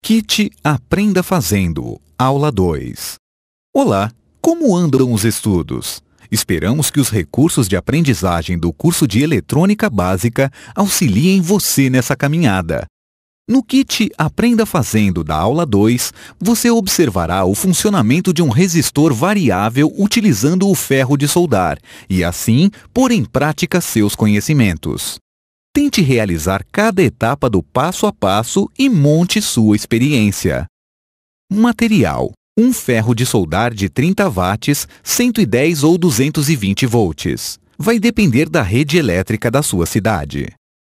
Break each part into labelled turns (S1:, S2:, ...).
S1: Kit Aprenda Fazendo, Aula 2. Olá, como andam os estudos? Esperamos que os recursos de aprendizagem do curso de Eletrônica Básica auxiliem você nessa caminhada. No Kit Aprenda Fazendo da Aula 2, você observará o funcionamento de um resistor variável utilizando o ferro de soldar e, assim, pôr em prática seus conhecimentos. Tente realizar cada etapa do passo a passo e monte sua experiência. Material: um ferro de soldar de 30 watts, 110 ou 220 volts. Vai depender da rede elétrica da sua cidade.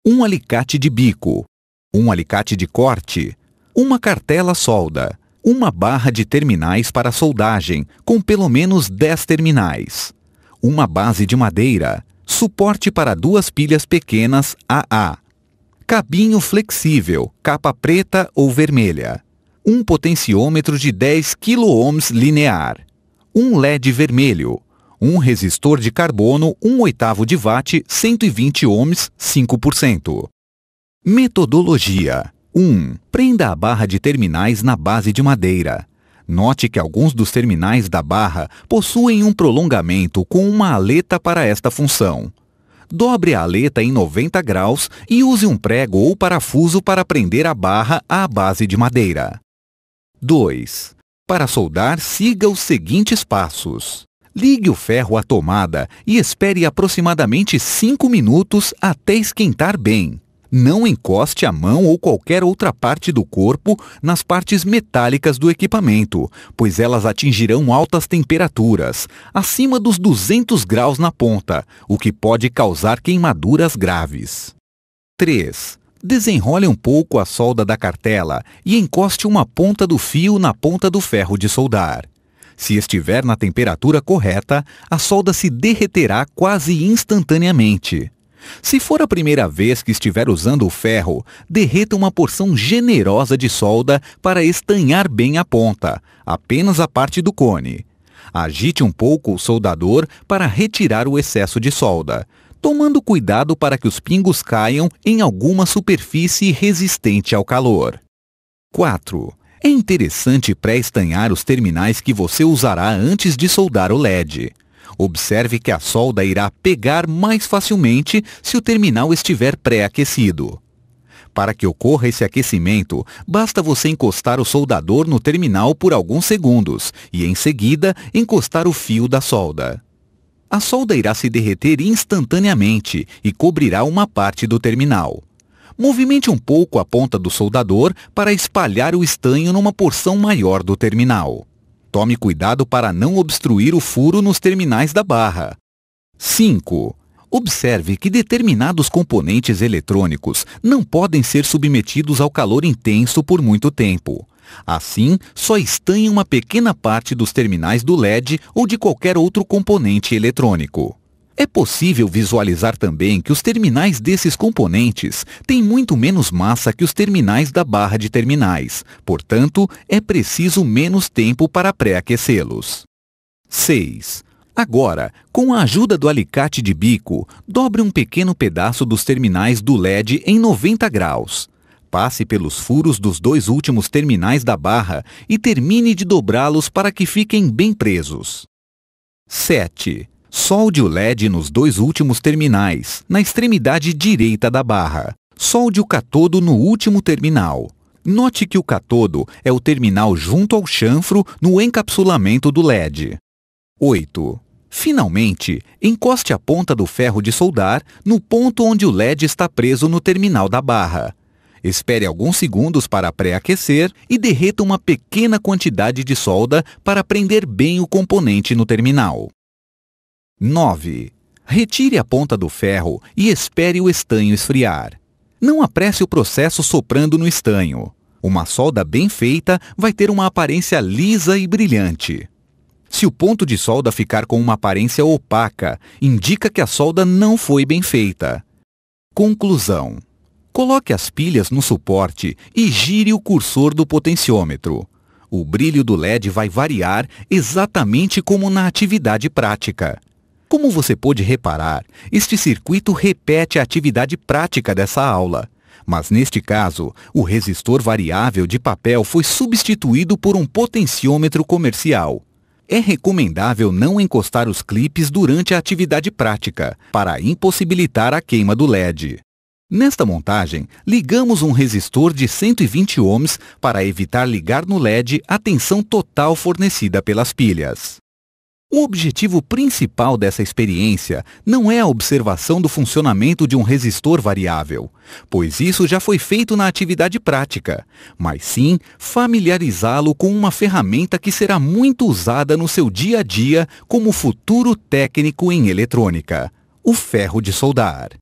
S1: Um alicate de bico. Um alicate de corte. Uma cartela solda. Uma barra de terminais para soldagem, com pelo menos 10 terminais. Uma base de madeira. Suporte para 2 pilhas pequenas AA. Cabinho flexível, capa preta ou vermelha. Um potenciômetro de 10 kΩ linear. Um LED vermelho. Um resistor de carbono 1/8 de watt, 120 ohms, 5%. Metodologia: 1. Prenda a barra de terminais na base de madeira. Note que alguns dos terminais da barra possuem um prolongamento com uma aleta para esta função. Dobre a aleta em 90 graus e use um prego ou parafuso para prender a barra à base de madeira. 2. Para soldar, siga os seguintes passos. Ligue o ferro à tomada e espere aproximadamente 5 minutos até esquentar bem. Não encoste a mão ou qualquer outra parte do corpo nas partes metálicas do equipamento, pois elas atingirão altas temperaturas, acima dos 200 graus na ponta, o que pode causar queimaduras graves. 3. Desenrole um pouco a solda da cartela e encoste uma ponta do fio na ponta do ferro de soldar. Se estiver na temperatura correta, a solda se derreterá quase instantaneamente. Se for a primeira vez que estiver usando o ferro, derreta uma porção generosa de solda para estanhar bem a ponta, apenas a parte do cone. Agite um pouco o soldador para retirar o excesso de solda, tomando cuidado para que os pingos caiam em alguma superfície resistente ao calor. 4. É interessante pré-estanhar os terminais que você usará antes de soldar o LED. Observe que a solda irá pegar mais facilmente se o terminal estiver pré-aquecido. Para que ocorra esse aquecimento, basta você encostar o soldador no terminal por alguns segundos e, em seguida, encostar o fio da solda. A solda irá se derreter instantaneamente e cobrirá uma parte do terminal. Movimente um pouco a ponta do soldador para espalhar o estanho numa porção maior do terminal. Tome cuidado para não obstruir o furo nos terminais da barra. 5. Observe que determinados componentes eletrônicos não podem ser submetidos ao calor intenso por muito tempo. Assim, só estanhe uma pequena parte dos terminais do LED ou de qualquer outro componente eletrônico. É possível visualizar também que os terminais desses componentes têm muito menos massa que os terminais da barra de terminais, portanto, é preciso menos tempo para pré-aquecê-los. 6. Agora, com a ajuda do alicate de bico, dobre um pequeno pedaço dos terminais do LED em 90 graus. Passe pelos furos dos 2 últimos terminais da barra e termine de dobrá-los para que fiquem bem presos. 7. Solde o LED nos 2 últimos terminais, na extremidade direita da barra. Solde o catodo no último terminal. Note que o catodo é o terminal junto ao chanfro no encapsulamento do LED. 8. Finalmente, encoste a ponta do ferro de soldar no ponto onde o LED está preso no terminal da barra. Espere alguns segundos para pré-aquecer e derreta uma pequena quantidade de solda para prender bem o componente no terminal. 9. Retire a ponta do ferro e espere o estanho esfriar. Não apresse o processo soprando no estanho. Uma solda bem feita vai ter uma aparência lisa e brilhante. Se o ponto de solda ficar com uma aparência opaca, indica que a solda não foi bem feita. Conclusão: coloque as pilhas no suporte e gire o cursor do potenciômetro. O brilho do LED vai variar exatamente como na atividade prática. Como você pôde reparar, este circuito repete a atividade prática dessa aula, Mas neste caso, o resistor variável de papel foi substituído por um potenciômetro comercial. É recomendável não encostar os clipes durante a atividade prática, para impossibilitar a queima do LED. Nesta montagem, ligamos um resistor de 120 ohms para evitar ligar no LED a tensão total fornecida pelas pilhas. O objetivo principal dessa experiência não é a observação do funcionamento de um resistor variável, pois isso já foi feito na atividade prática, mas sim familiarizá-lo com uma ferramenta que será muito usada no seu dia a dia como futuro técnico em eletrônica: o ferro de soldar.